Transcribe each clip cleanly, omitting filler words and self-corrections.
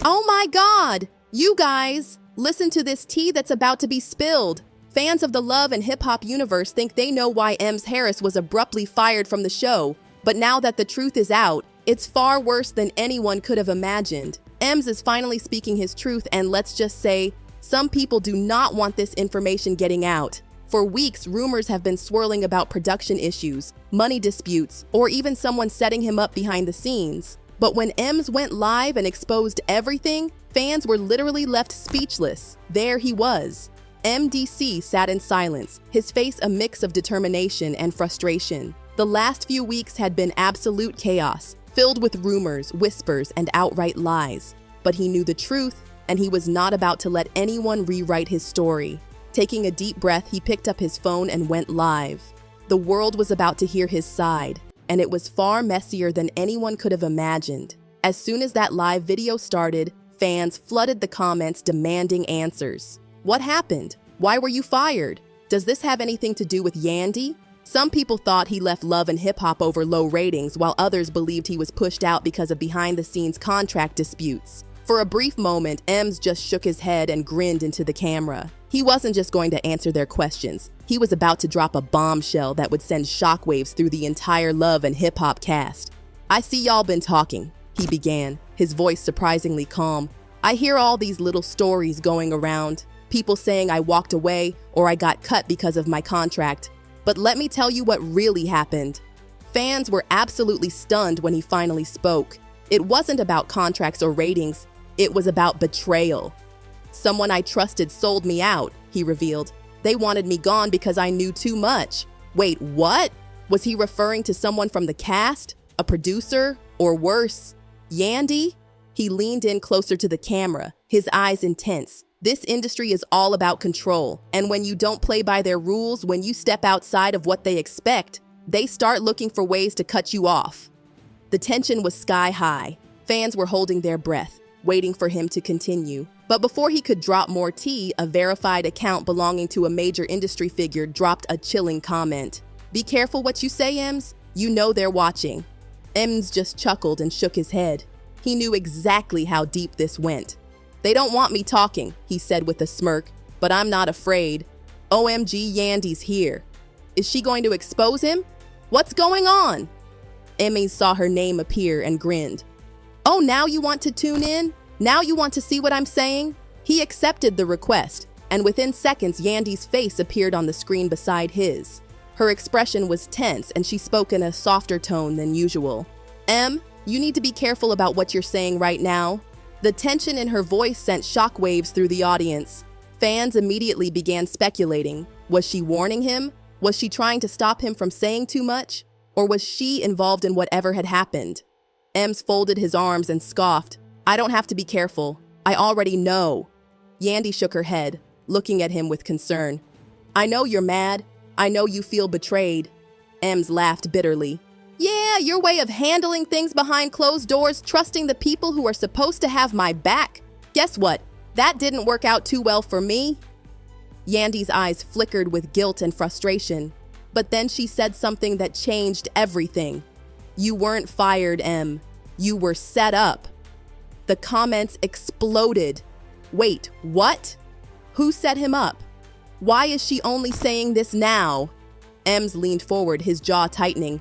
Oh my God! You guys, listen to this tea that's about to be spilled. Fans of the love and hip-hop universe think they know why Ems Harris was abruptly fired from the show, but now that the truth is out, it's far worse than anyone could have imagined. Ems is finally speaking his truth, and let's just say, some people do not want this information getting out. For weeks, rumors have been swirling about production issues, money disputes, or even someone setting him up behind the scenes. But when Ems went live and exposed everything, fans were literally left speechless. There he was. MDC sat in silence, his face a mix of determination and frustration. The last few weeks had been absolute chaos, filled with rumors, whispers, and outright lies. But he knew the truth, and he was not about to let anyone rewrite his story. Taking a deep breath, he picked up his phone and went live. The world was about to hear his side, and it was far messier than anyone could have imagined. As soon as that live video started, fans flooded the comments demanding answers. What happened? Why were you fired? Does this have anything to do with Yandy? Some people thought he left Love and Hip Hop over low ratings, while others believed he was pushed out because of behind-the-scenes contract disputes. For a brief moment, Ems just shook his head and grinned into the camera. He wasn't just going to answer their questions. He was about to drop a bombshell that would send shockwaves through the entire Love and Hip Hop cast. "I see y'all been talking," he began, his voice surprisingly calm. "I hear all these little stories going around. People saying I walked away or I got cut because of my contract. But let me tell you what really happened." Fans were absolutely stunned when he finally spoke. It wasn't about contracts or ratings. It was about betrayal. "Someone I trusted sold me out," he revealed. "They wanted me gone because I knew too much." Wait, what? Was he referring to someone from the cast? A producer? Or worse, Yandy? He leaned in closer to the camera, his eyes intense. This industry is all about control, and when you don't play by their rules, when you step outside of what they expect, they start looking for ways to cut you off. The tension was sky high. Fans were holding their breath, waiting for him to continue. But before he could drop more tea, a verified account belonging to a major industry figure dropped a chilling comment. "Be careful what you say, Ems. You know they're watching." Ems just chuckled and shook his head. He knew exactly how deep this went. "They don't want me talking," he said with a smirk, "but I'm not afraid. OMG, Yandy's here. Is she going to expose him? What's going on?" Emmy saw her name appear and grinned. "Oh, now you want to tune in? Now you want to see what I'm saying?" He accepted the request, and within seconds, Yandy's face appeared on the screen beside his. Her expression was tense, and she spoke in a softer tone than usual. "Em, you need to be careful about what you're saying right now." The tension in her voice sent shockwaves through the audience. Fans immediately began speculating. Was she warning him? Was she trying to stop him from saying too much? Or was she involved in whatever had happened? Ems folded his arms and scoffed. "I don't have to be careful. I already know." Yandy shook her head, looking at him with concern. "I know you're mad. I know you feel betrayed." Ems laughed bitterly. "Yeah, your way of handling things behind closed doors, trusting the people who are supposed to have my back. Guess what? That didn't work out too well for me." Yandy's eyes flickered with guilt and frustration. But then she said something that changed everything. "You weren't fired, Em. You were set up." The comments exploded. Wait, what? Who set him up? Why is she only saying this now? Ems leaned forward, his jaw tightening.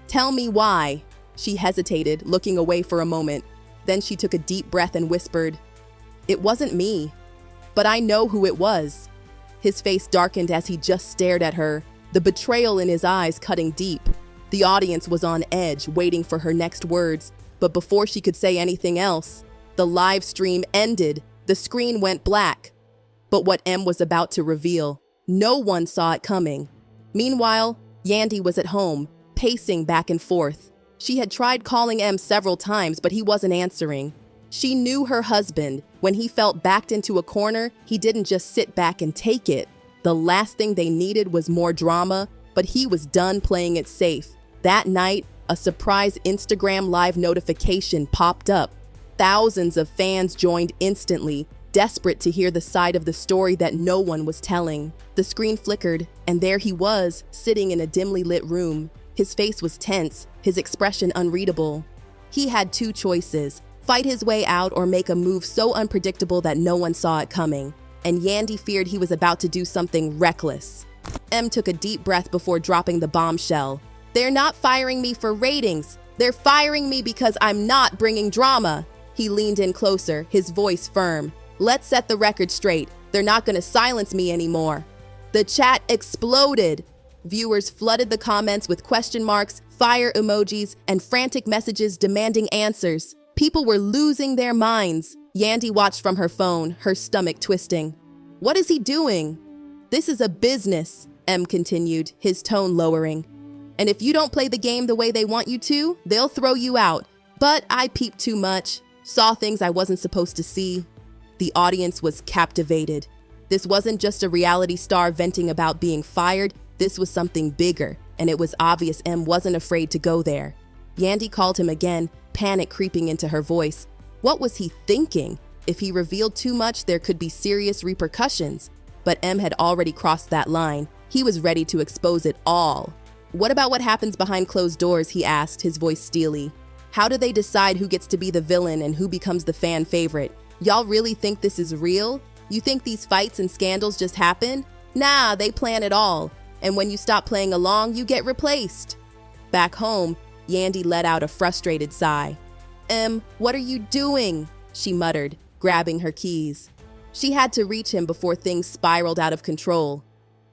"Tell me why." She hesitated, looking away for a moment. Then she took a deep breath and whispered, "It wasn't me, but I know who it was." His face darkened as he just stared at her, the betrayal in his eyes cutting deep. The audience was on edge, waiting for her next words, but before she could say anything else, the live stream ended. The screen went black. But what Em was about to reveal, no one saw it coming. Meanwhile, Yandy was at home, pacing back and forth. She had tried calling Em several times, but he wasn't answering. She knew her husband. When he felt backed into a corner, he didn't just sit back and take it. The last thing they needed was more drama, but he was done playing it safe. That night, a surprise Instagram Live notification popped up. Thousands of fans joined instantly, desperate to hear the side of the story that no one was telling. The screen flickered, and there he was, sitting in a dimly lit room. His face was tense, his expression unreadable. He had two choices: fight his way out, or make a move so unpredictable that no one saw it coming. And Yandy feared he was about to do something reckless. M took a deep breath before dropping the bombshell. "They're not firing me for ratings. They're firing me because I'm not bringing drama." He leaned in closer, his voice firm. "Let's set the record straight. They're not going to silence me anymore." The chat exploded. Viewers flooded the comments with question marks, fire emojis, and frantic messages demanding answers. People were losing their minds. Yandy watched from her phone, her stomach twisting. "What is he doing?" "This is a business," M continued, his tone lowering. "And if you don't play the game the way they want you to, they'll throw you out. But I peeped too much, saw things I wasn't supposed to see." The audience was captivated. This wasn't just a reality star venting about being fired. This was something bigger, and it was obvious M wasn't afraid to go there. Yandy called him again, panic creeping into her voice. What was he thinking? If he revealed too much, there could be serious repercussions. But M had already crossed that line. He was ready to expose it all. "What about what happens behind closed doors?" he asked, his voice steely. "How do they decide who gets to be the villain and who becomes the fan favorite? Y'all really think this is real? You think these fights and scandals just happen? Nah, they plan it all. And when you stop playing along, you get replaced." Back home, Yandy let out a frustrated sigh. "M, what are you doing?" she muttered, grabbing her keys. She had to reach him before things spiraled out of control.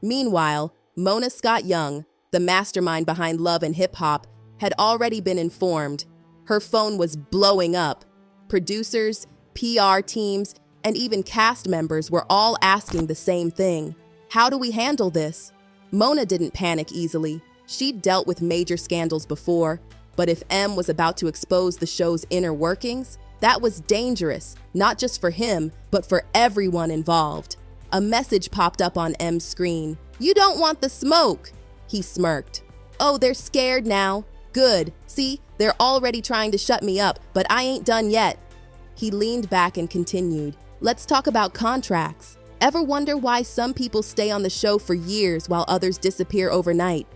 Meanwhile, Mona Scott Young, the mastermind behind Love and Hip Hop, had already been informed. Her phone was blowing up. Producers, PR teams, and even cast members were all asking the same thing. How do we handle this? Mona didn't panic easily. She'd dealt with major scandals before, but if M was about to expose the show's inner workings, that was dangerous, not just for him, but for everyone involved. A message popped up on M's screen. "You don't want the smoke," he smirked. "Oh, they're scared now. Good. See, they're already trying to shut me up, but I ain't done yet." He leaned back and continued. "Let's talk about contracts. Ever wonder why some people stay on the show for years while others disappear overnight?"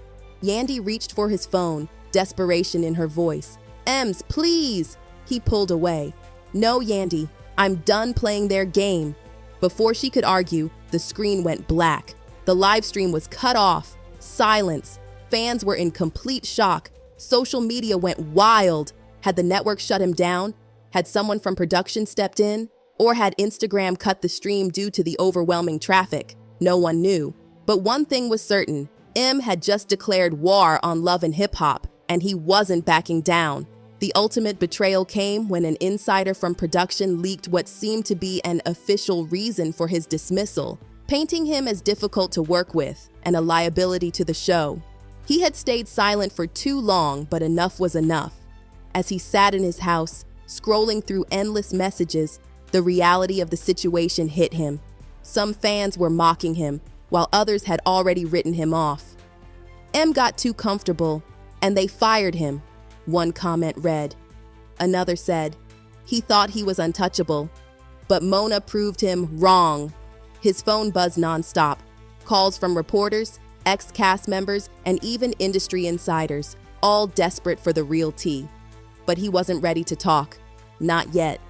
Yandy reached for his phone, desperation in her voice. "Ems, please!" He pulled away. "No, Yandy, I'm done playing their game." Before she could argue, the screen went black. The live stream was cut off. Silence. Fans were in complete shock. Social media went wild. Had the network shut him down? Had someone from production stepped in? Or had Instagram cut the stream due to the overwhelming traffic? No one knew. But one thing was certain. M had just declared war on Love and Hip Hop, and he wasn't backing down. The ultimate betrayal came when an insider from production leaked what seemed to be an official reason for his dismissal, painting him as difficult to work with and a liability to the show. He had stayed silent for too long, but enough was enough. As he sat in his house, scrolling through endless messages, the reality of the situation hit him. Some fans were mocking him, while others had already written him off. M got too comfortable, and they fired him, one comment read. Another said, he thought he was untouchable. But Mona proved him wrong. His phone buzzed nonstop. Calls from reporters, ex-cast members, and even industry insiders, all desperate for the real tea. But he wasn't ready to talk. Not yet.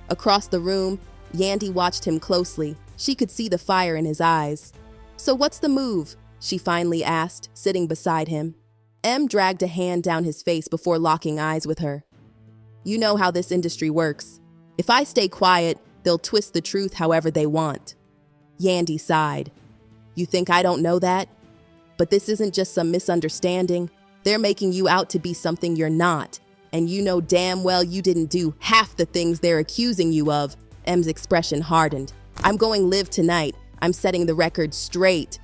Across the room, Yandy watched him closely. She could see the fire in his eyes. "So what's the move?" she finally asked, sitting beside him. M dragged a hand down his face before locking eyes with her. "You know how this industry works. If I stay quiet, they'll twist the truth however they want." Yandy sighed. "You think I don't know that? But this isn't just some misunderstanding. They're making you out to be something you're not. And you know damn well you didn't do half the things they're accusing you of." M's expression hardened. "I'm going live tonight. I'm setting the record straight."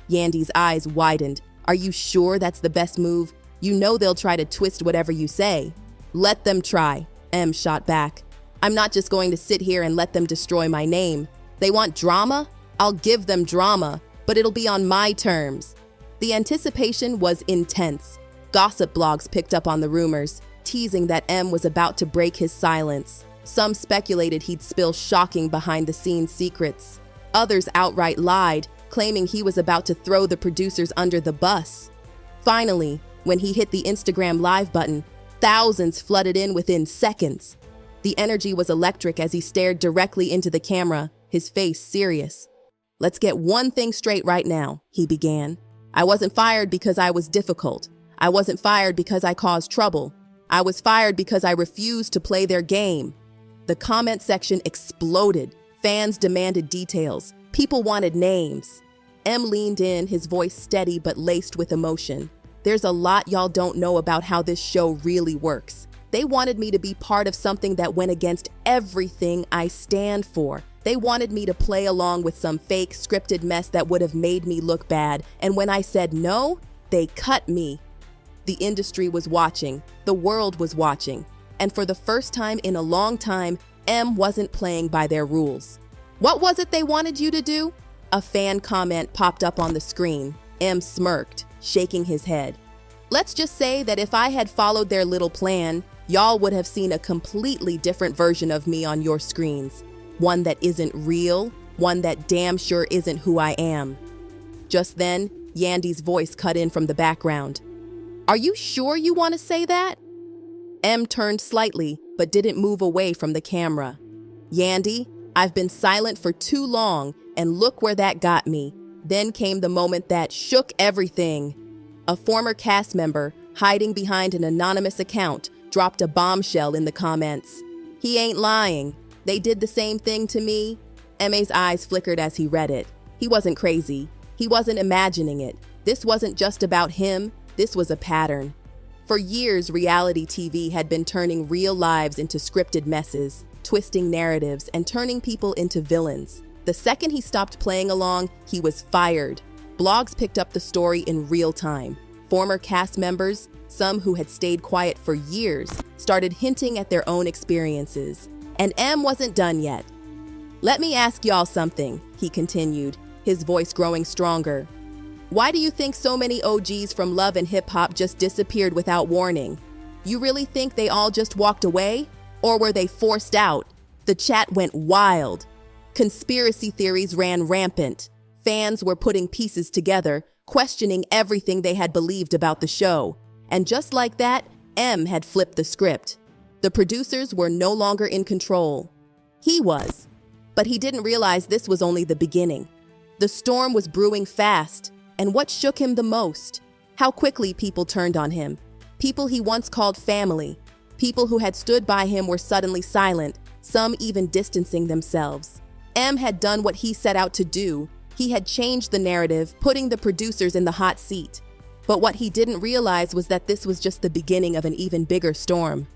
Yandy's eyes widened. "Are you sure that's the best move? You know they'll try to twist whatever you say." "Let them try," M shot back. "I'm not just going to sit here and let them destroy my name. They want drama? I'll give them drama, but it'll be on my terms." The anticipation was intense. Gossip blogs picked up on the rumors, teasing that M was about to break his silence. Some speculated he'd spill shocking behind-the-scenes secrets. Others outright lied, claiming he was about to throw the producers under the bus. Finally, when he hit the Instagram Live button, thousands flooded in within seconds. The energy was electric as he stared directly into the camera, his face serious. "Let's get one thing straight right now," he began. "I wasn't fired because I was difficult. I wasn't fired because I caused trouble. I was fired because I refused to play their game." The comment section exploded. Fans demanded details. People wanted names. M leaned in, his voice steady but laced with emotion. "There's a lot y'all don't know about how this show really works. They wanted me to be part of something that went against everything I stand for. They wanted me to play along with some fake scripted mess that would have made me look bad. And when I said no, they cut me." The industry was watching. The world was watching. And for the first time in a long time, M wasn't playing by their rules. "What was it they wanted you to do?" A fan comment popped up on the screen. M smirked, shaking his head. "Let's just say that if I had followed their little plan, y'all would have seen a completely different version of me on your screens. One that isn't real, one that damn sure isn't who I am." Just then, Yandy's voice cut in from the background. "Are you sure you want to say that?" M turned slightly, but didn't move away from the camera. "Yandy, I've been silent for too long, and look where that got me." Then came the moment that shook everything. A former cast member, hiding behind an anonymous account, dropped a bombshell in the comments. "He ain't lying. They did the same thing to me." Ma's eyes flickered as he read it. He wasn't crazy. He wasn't imagining it. This wasn't just about him. This was a pattern. For years, reality TV had been turning real lives into scripted messes, twisting narratives, and turning people into villains. The second he stopped playing along, he was fired. Blogs picked up the story in real time. Former cast members, some who had stayed quiet for years, started hinting at their own experiences. And M wasn't done yet. "Let me ask y'all something," he continued, his voice growing stronger. "Why do you think so many OGs from Love and Hip Hop just disappeared without warning? You really think they all just walked away? Or were they forced out?" The chat went wild. Conspiracy theories ran rampant. Fans were putting pieces together, questioning everything they had believed about the show. And just like that, M had flipped the script. The producers were no longer in control. He was. But he didn't realize this was only the beginning. The storm was brewing fast. And what shook him the most? How quickly people turned on him. People he once called family. People who had stood by him were suddenly silent, some even distancing themselves. M had done what he set out to do. He had changed the narrative, putting the producers in the hot seat. But what he didn't realize was that this was just the beginning of an even bigger storm.